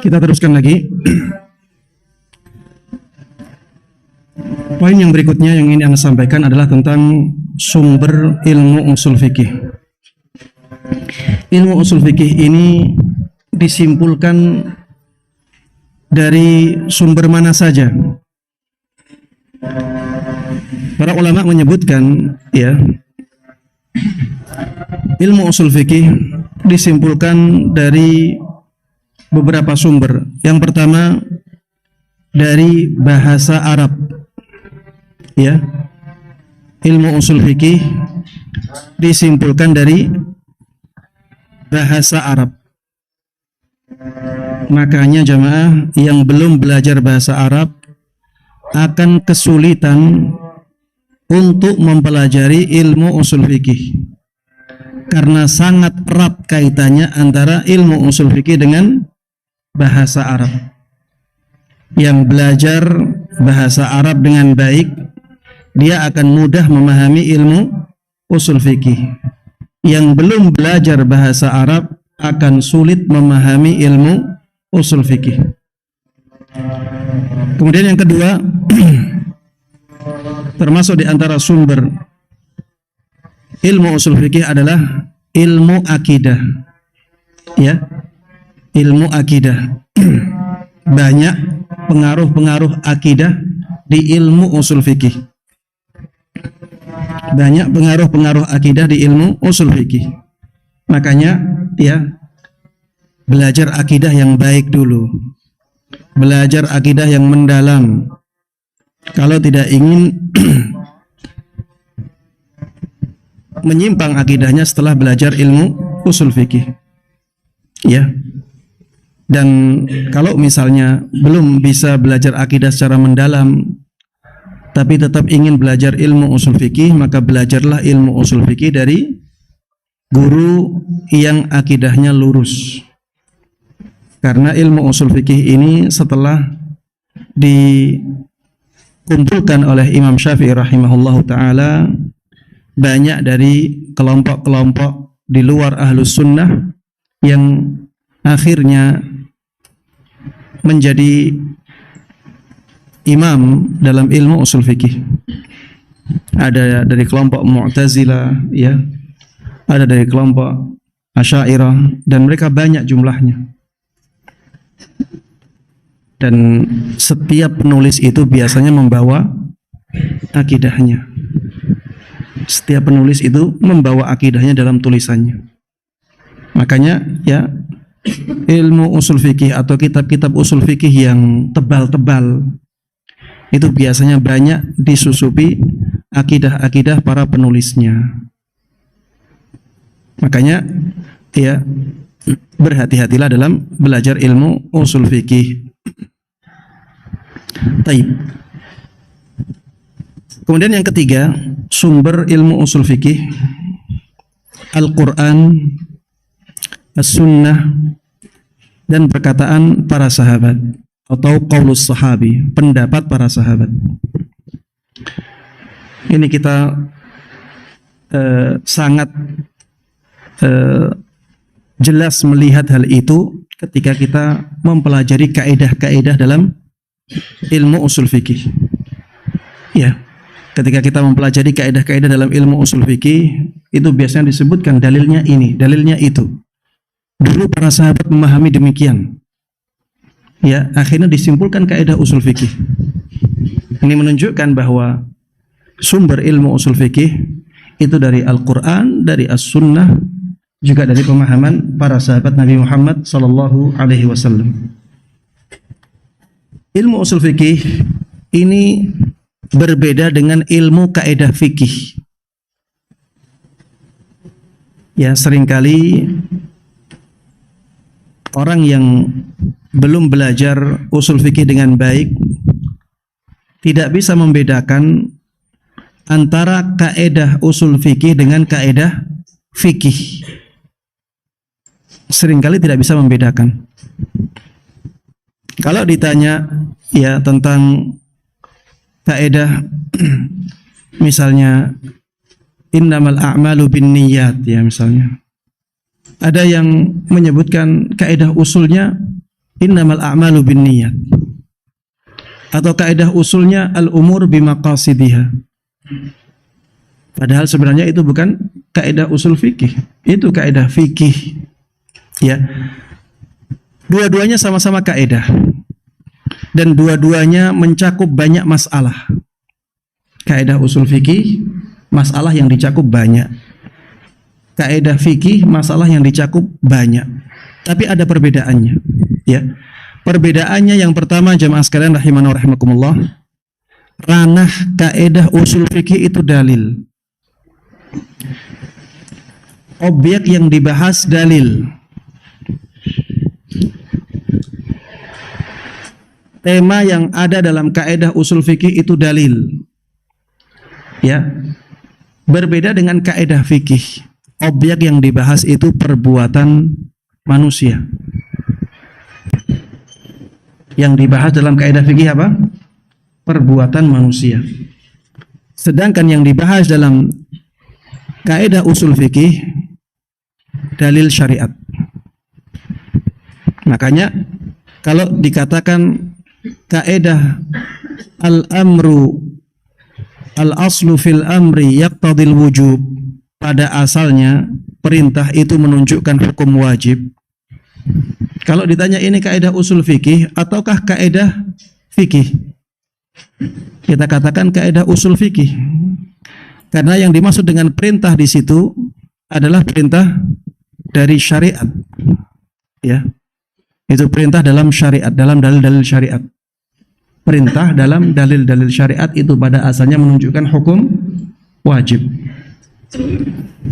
kita teruskan lagi. Poin yang berikutnya yang ingin Anda sampaikan adalah tentang sumber ilmu usul fikih. Ilmu usul fikih ini disimpulkan dari sumber mana saja. Para ulama menyebutkan, ya, ilmu usul fikih disimpulkan dari beberapa sumber. Yang pertama dari bahasa Arab, ya. Ilmu usul fikih disimpulkan dari bahasa Arab. Makanya jamaah yang belum belajar bahasa Arab akan kesulitan untuk mempelajari ilmu usul fikih, karena sangat erat kaitannya antara ilmu usul fikih dengan bahasa Arab. Yang belajar bahasa Arab dengan baik, dia akan mudah memahami ilmu usul fikih. yang belum belajar bahasa Arab akan sulit memahami ilmu usul fikih. Kemudian yang kedua, termasuk di antara sumber ilmu usul fikih adalah ilmu akidah. Ya, ilmu akidah. Banyak pengaruh-pengaruh akidah di ilmu usul fikih. Banyak pengaruh-pengaruh akidah di ilmu usul fikih. Makanya ya, belajar akidah yang baik dulu. Belajar akidah yang mendalam. Kalau tidak ingin menyimpang akidahnya setelah belajar ilmu usul fikih. Ya. Dan kalau misalnya belum bisa belajar akidah secara mendalam, tapi tetap ingin belajar ilmu usul fikih, maka belajarlah ilmu usul fikih dari guru yang akidahnya lurus. Karena ilmu usul fikih ini setelah dikumpulkan oleh Imam Syafi'i rahimahullahu ta'ala, banyak dari kelompok-kelompok di luar ahlus sunnah yang akhirnya menjadi imam dalam ilmu usul fikih. Ada dari kelompok Mu'tazilah, ya, ada dari kelompok Asy'ariyah, dan mereka banyak jumlahnya. Dan setiap penulis itu biasanya membawa akidahnya. Setiap penulis itu membawa akidahnya dalam tulisannya. Makanya ya, ilmu usul fikih atau kitab-kitab usul fikih yang tebal-tebal itu biasanya banyak disusupi akidah-akidah para penulisnya. Makanya ya, berhati-hatilah dalam belajar ilmu usul fikih. Taib. Kemudian yang ketiga, sumber ilmu usul fikih Al-Quran, As-Sunnah, dan perkataan para sahabat atau qaulus sahabi, pendapat para sahabat. Ini kita sangat jelas melihat hal itu ketika kita mempelajari kaidah-kaidah dalam ilmu usul fikih. Ya, ketika kita mempelajari kaidah-kaidah dalam ilmu usul fikih, itu biasanya disebutkan dalilnya ini, dalilnya itu. Dulu para sahabat memahami demikian. Ya, akhirnya disimpulkan kaidah usul fikih. Ini menunjukkan bahwa sumber ilmu usul fikih itu dari Al-Quran, dari As-Sunnah, juga dari pemahaman para sahabat Nabi Muhammad sallallahu alaihi wasallam. Ilmu usul fikih ini berbeda dengan ilmu kaidah fikih. Ya, seringkali orang yang belum belajar usul fikih dengan baik tidak bisa membedakan antara kaidah usul fikih dengan kaidah fikih. Seringkali tidak bisa membedakan. Kalau ditanya ya tentang kaidah misalnya innamal a'malu binniyat, ya misalnya, ada yang menyebutkan kaidah usulnya innamal a'malu binniyat, atau kaidah usulnya al-umur bimaqasidiha. Padahal sebenarnya itu bukan kaidah usul fikih, itu kaidah fikih. Ya, dua-duanya sama-sama kaidah dan dua-duanya mencakup banyak masalah. Kaidah usul fikih, masalah yang dicakup banyak. Kaidah fikih, masalah yang dicakup banyak. Tapi ada perbedaannya. Ya, perbedaannya yang pertama, jamaah sekalian rahimana wa rahimakumullah, ranah kaidah usul fikih itu dalil. Objek yang dibahas dalil. Tema yang ada dalam kaidah usul fikih itu dalil. Ya. Berbeda dengan kaidah fikih. Objek yang dibahas itu perbuatan manusia. Yang dibahas dalam kaidah fikih apa? Perbuatan manusia. Sedangkan yang dibahas dalam kaidah usul fikih dalil syariat. Makanya kalau dikatakan kaidah al-amru al-aslu fil amri yaqtadil wujub, pada asalnya perintah itu menunjukkan hukum wajib. Kalau ditanya ini kaidah usul fikih ataukah kaidah fikih, kita katakan kaidah usul fikih. Karena yang dimaksud dengan perintah di situ adalah perintah dari syariat. Ya. Itu perintah dalam syariat, dalam dalil-dalil syariat. Perintah dalam dalil-dalil syariat itu pada asalnya menunjukkan hukum wajib.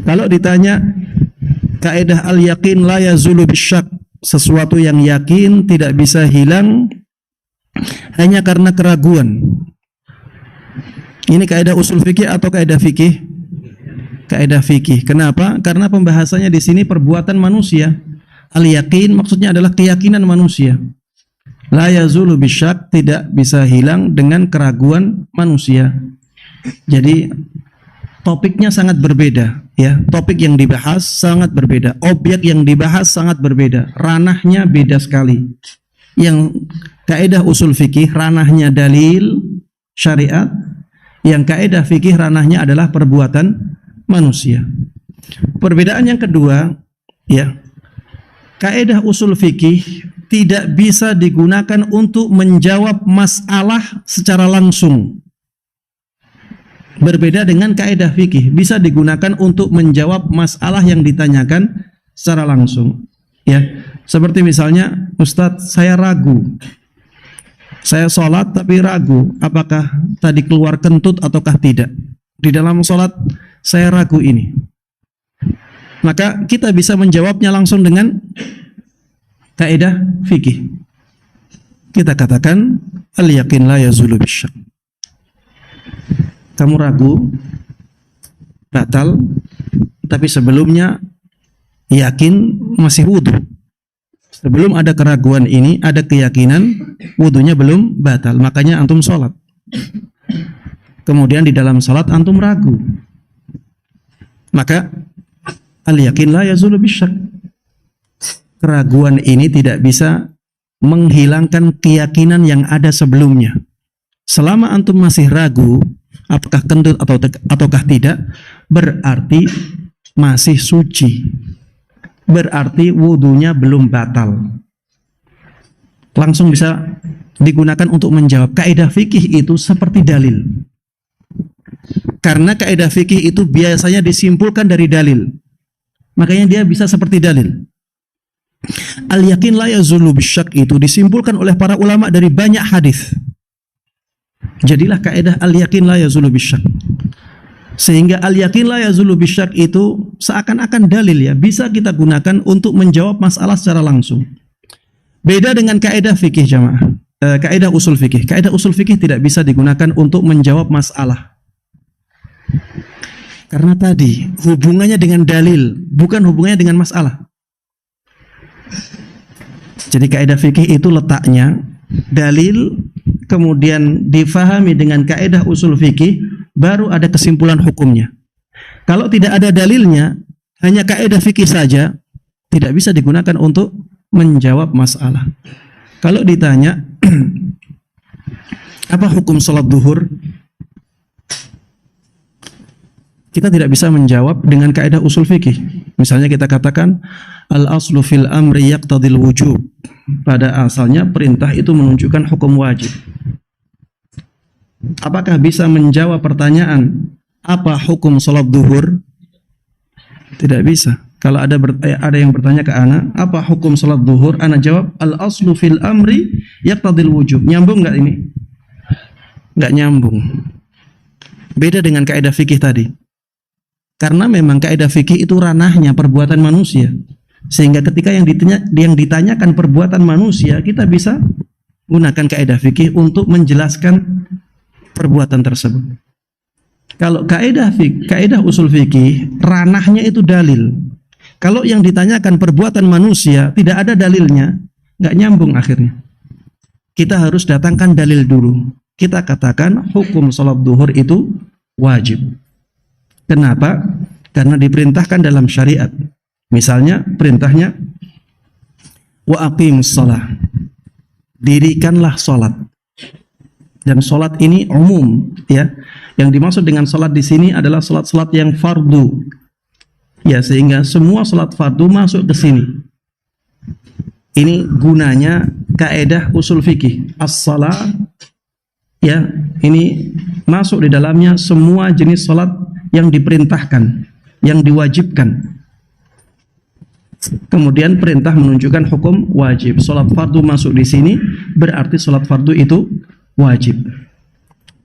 Kalau ditanya kaidah al-yaqin la yazulu bisyak, sesuatu yang yakin tidak bisa hilang hanya karena keraguan. Ini kaidah usul fikih atau kaidah fikih? Kaidah fikih. Kenapa? Karena pembahasannya di sini perbuatan manusia. Al-yaqin maksudnya adalah keyakinan manusia. La yazulu bisyak, tidak bisa hilang dengan keraguan manusia. Jadi topiknya sangat berbeda, ya. Topik yang dibahas sangat berbeda, objek yang dibahas sangat berbeda, ranahnya beda sekali. Yang kaidah usul fikih ranahnya dalil syariat, yang kaidah fikih ranahnya adalah perbuatan manusia. Perbedaan yang kedua, ya. Kaidah usul fikih tidak bisa digunakan untuk menjawab masalah secara langsung. Berbeda dengan kaidah fikih, bisa digunakan untuk menjawab masalah yang ditanyakan secara langsung. Ya, seperti misalnya, Ustadz, saya ragu. Saya sholat tapi ragu, apakah tadi keluar kentut ataukah tidak. Di dalam sholat saya ragu ini. Maka kita bisa menjawabnya langsung dengan kaidah fikih. Kita katakan al-yaqin la yazulu bisyak. Kamu ragu, batal, tapi sebelumnya yakin masih wudu. Sebelum ada keraguan ini, ada keyakinan wudunya belum batal, makanya antum sholat. Kemudian di dalam sholat antum ragu, maka al-yaqin la yazulu bisyak. Keraguan ini tidak bisa menghilangkan keyakinan yang ada sebelumnya. Selama antum masih ragu apakah kentut ataukah tidak, berarti masih suci. Berarti wudunya belum batal. Langsung bisa digunakan untuk menjawab. Kaidah fikih itu seperti dalil. Karena kaidah fikih itu biasanya disimpulkan dari dalil. Makanya dia bisa seperti dalil. Al-yaqin la yazulu bisyak itu disimpulkan oleh para ulama dari banyak hadis. Jadilah kaidah al-yaqin la yazulu bisyak. Sehingga al-yaqin la yazulu bisyak itu seakan-akan dalil, ya, bisa kita gunakan untuk menjawab masalah secara langsung. Beda dengan kaidah fikih, jamaah. Kaidah usul fikih. Kaidah usul fikih tidak bisa digunakan untuk menjawab masalah. Karena tadi hubungannya dengan dalil, bukan hubungannya dengan masalah. Jadi kaidah fikih itu letaknya dalil, kemudian difahami dengan kaidah usul fikih, baru ada kesimpulan hukumnya. Kalau tidak ada dalilnya, hanya kaidah fikih saja, tidak bisa digunakan untuk menjawab masalah. Kalau ditanya apa hukum sholat duhur, kita tidak bisa menjawab dengan kaidah usul fikih. Misalnya kita katakan al-aslu fil amri yaqtadil wujub. Pada asalnya perintah itu menunjukkan hukum wajib. Apakah bisa menjawab pertanyaan apa hukum sholat duhur? Tidak bisa. Kalau ada yang bertanya ke ana, apa hukum sholat duhur? Ana jawab al-aslu fil amri yaqtadil wujub. Nyambung nggak ini? Nggak nyambung. Beda dengan kaidah fikih tadi. Karena memang kaidah fikih itu ranahnya perbuatan manusia. Sehingga ketika yang ditanyakan perbuatan manusia, kita bisa gunakan kaidah fikih untuk menjelaskan perbuatan tersebut. Kalau kaidah usul fikih, ranahnya itu dalil. Kalau yang ditanyakan perbuatan manusia, tidak ada dalilnya, nggak nyambung akhirnya. Kita harus datangkan dalil dulu. Kita katakan hukum sholat duhur itu wajib. Kenapa? Karena diperintahkan dalam syariat. Misalnya perintahnya wa aqimus shalah. Dirikanlah salat. Dan salat ini umum, ya. Yang dimaksud dengan salat di sini adalah salat-salat yang fardu. Ya, sehingga semua salat fardu masuk ke sini. Ini gunanya kaidah usul fikih. As-shalah, ya, ini masuk di dalamnya semua jenis salat yang diperintahkan, yang diwajibkan. Kemudian perintah menunjukkan hukum wajib. Salat fardu masuk di sini, berarti salat fardu itu wajib.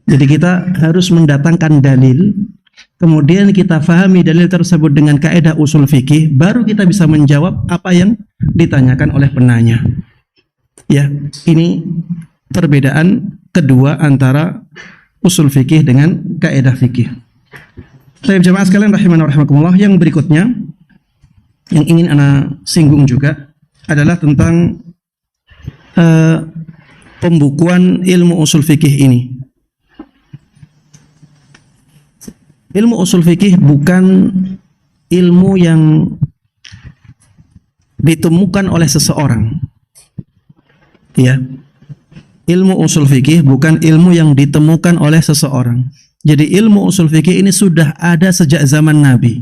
Jadi kita harus mendatangkan dalil, kemudian kita fahami dalil tersebut dengan kaidah usul fikih, baru kita bisa menjawab apa yang ditanyakan oleh penanya. Ya, ini perbedaan kedua antara usul fikih dengan kaidah fikih. Baik jemaah sekalian rahimana wa rahimakumullah, yang berikutnya yang ingin ana singgung juga adalah tentang pembukuan ilmu usul fikih ini. Ilmu usul fikih bukan ilmu yang ditemukan oleh seseorang. Ya. Ilmu usul fikih bukan ilmu yang ditemukan oleh seseorang. Jadi ilmu usul fikih ini sudah ada sejak zaman Nabi.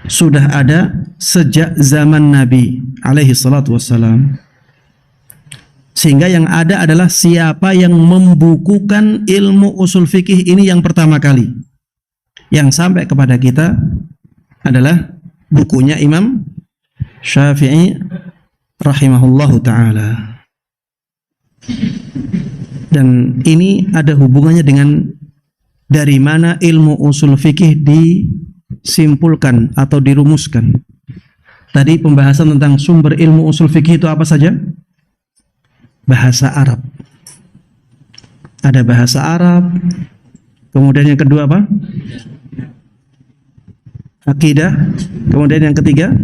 Sudah ada sejak zaman Nabi alaihi salatu wassalam. Sehingga yang ada adalah siapa yang membukukan ilmu usul fikih ini yang pertama kali. Yang sampai kepada kita adalah bukunya Imam Syafi'i rahimahullahu ta'ala. Dan ini ada hubungannya dengan dari mana ilmu usul fikih disimpulkan atau dirumuskan. Tadi pembahasan tentang sumber ilmu usul fikih itu apa saja? Bahasa Arab. Ada bahasa Arab. Kemudian yang kedua apa? Akidah. Kemudian yang ketiga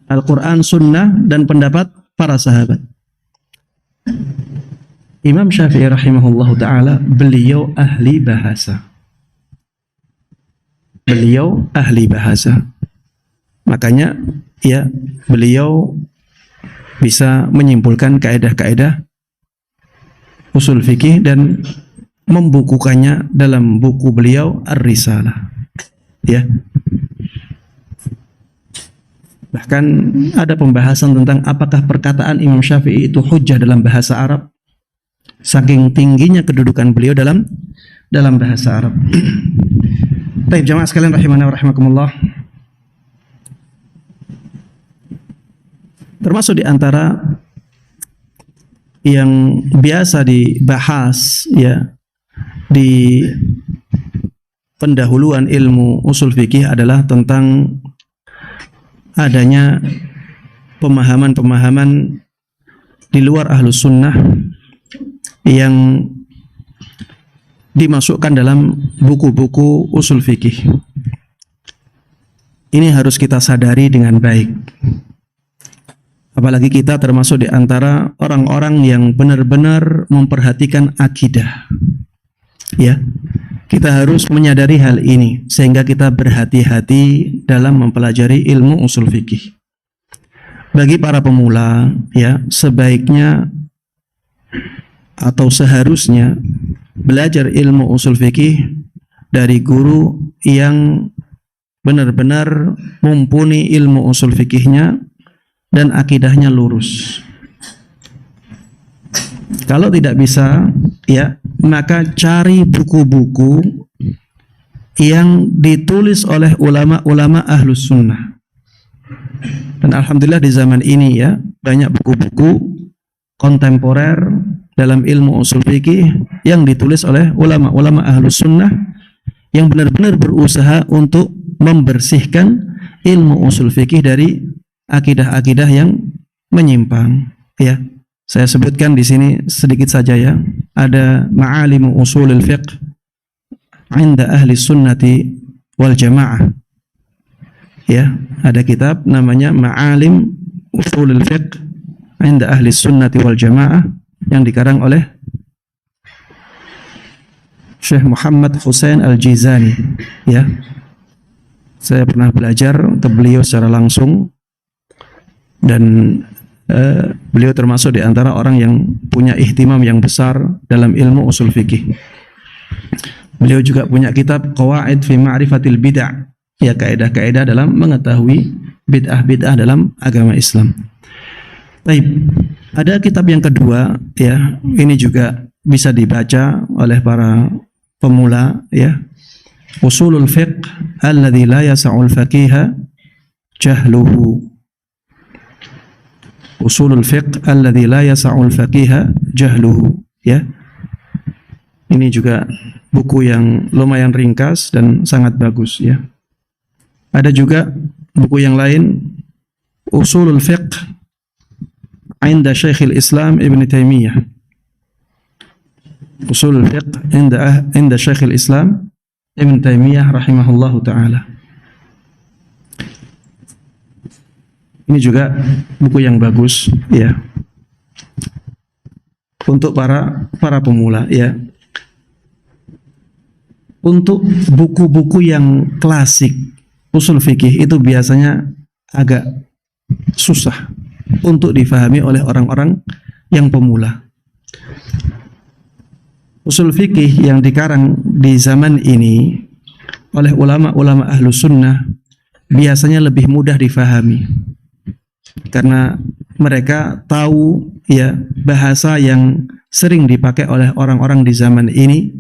Al-Quran, Sunnah, dan pendapat para sahabat. Imam Syafi'i rahimahullah ta'ala, beliau ahli bahasa. Beliau ahli bahasa. Makanya ya, beliau bisa menyimpulkan kaidah-kaidah usul fikih dan membukukannya dalam buku beliau Ar-Risalah. Ya. Bahkan ada pembahasan tentang apakah perkataan Imam Syafi'i itu hujjah dalam bahasa Arab. Saking tingginya kedudukan beliau dalam bahasa Arab. Baik jamaah sekalian rahimana wa rahimakumullah. Termasuk di antara yang biasa dibahas ya di pendahuluan ilmu usul fikih adalah tentang adanya pemahaman-pemahaman di luar ahlus sunnah yang dimasukkan dalam buku-buku usul fikih. Ini harus kita sadari dengan baik. Apalagi kita termasuk di antara orang-orang yang benar-benar memperhatikan akidah. Ya. Kita harus menyadari hal ini sehingga kita berhati-hati dalam mempelajari ilmu usul fikih. Bagi para pemula, ya, sebaiknya atau seharusnya belajar ilmu usul fikih dari guru yang benar-benar mumpuni ilmu usul fikihnya dan akidahnya lurus. Kalau tidak bisa, ya, maka cari buku-buku yang ditulis oleh ulama-ulama ahlus sunnah. Dan alhamdulillah di zaman ini ya, banyak buku-buku kontemporer dalam ilmu usul fikih yang ditulis oleh ulama-ulama ahlus sunnah yang benar-benar berusaha untuk membersihkan ilmu usul fikih dari akidah-akidah yang menyimpang. Ya, saya sebutkan di sini sedikit saja ya. Ada Ma'alimu Usulul Fiqh 'inda ahli sunnati wal jamaah. Ya, ada kitab namanya Ma'alim Usulul Fiqh 'inda ahli sunnati wal jamaah yang dikarang oleh Syekh Muhammad Husain Al-Jizani, ya. Saya pernah belajar ke beliau secara langsung dan beliau termasuk di antara orang yang punya ihtimam yang besar dalam ilmu usul fikih. Beliau juga punya kitab Qawaid fi Ma'rifatil Bid'ah, ya kaidah-kaidah dalam mengetahui bid'ah-bid'ah dalam agama Islam. Baik, ada kitab yang kedua, ya, ini juga bisa dibaca oleh para pemula, ya. Usulul Fiqh alladzi la yas'ul faqiha jahluhu. Usulul Fiqh alladzi la yas'ul faqiha jahluhu, ya. Ini juga buku yang lumayan ringkas dan sangat bagus, ya. Ada juga buku yang lain, Usulul Fiqh inda Syekhul Islam Ibn Taimiyah. Usulul Fiqh inda Syekhul Islam Ibn Taimiyah rahimahullahu taala. Ini juga buku yang bagus, ya, untuk para pemula, ya. Untuk buku-buku yang klasik usul fikih itu biasanya agak susah untuk difahami oleh orang-orang yang pemula. Usul fikih yang dikarang di zaman ini oleh ulama-ulama ahlu sunnah biasanya lebih mudah difahami karena mereka tahu, ya, bahasa yang sering dipakai oleh orang-orang di zaman ini,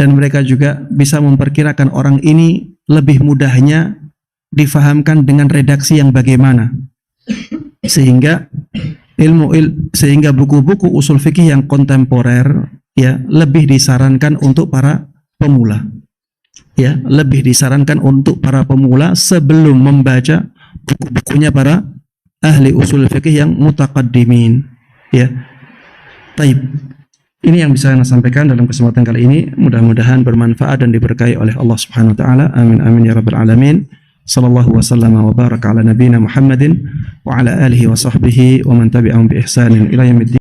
dan mereka juga bisa memperkirakan orang ini lebih mudahnya difahamkan dengan redaksi yang bagaimana, sehingga sehingga buku-buku usul fikih yang kontemporer, ya, lebih disarankan untuk para pemula, ya, lebih disarankan untuk para pemula sebelum membaca buku-bukunya para ahli usul fikih yang mutaqaddimin, ya. Taib. Ini yang bisa saya sampaikan dalam kesempatan kali ini. Mudah-mudahan bermanfaat dan diberkahi oleh Allah Subhanahu wa taala. Amin amin ya rabbal alamin. Sallallahu wasallam wa baraka ala nabiyyina Muhammadin wa ala alihi wa sahbihi wa man tabi'ahum bi ihsanin ila yaumiddin.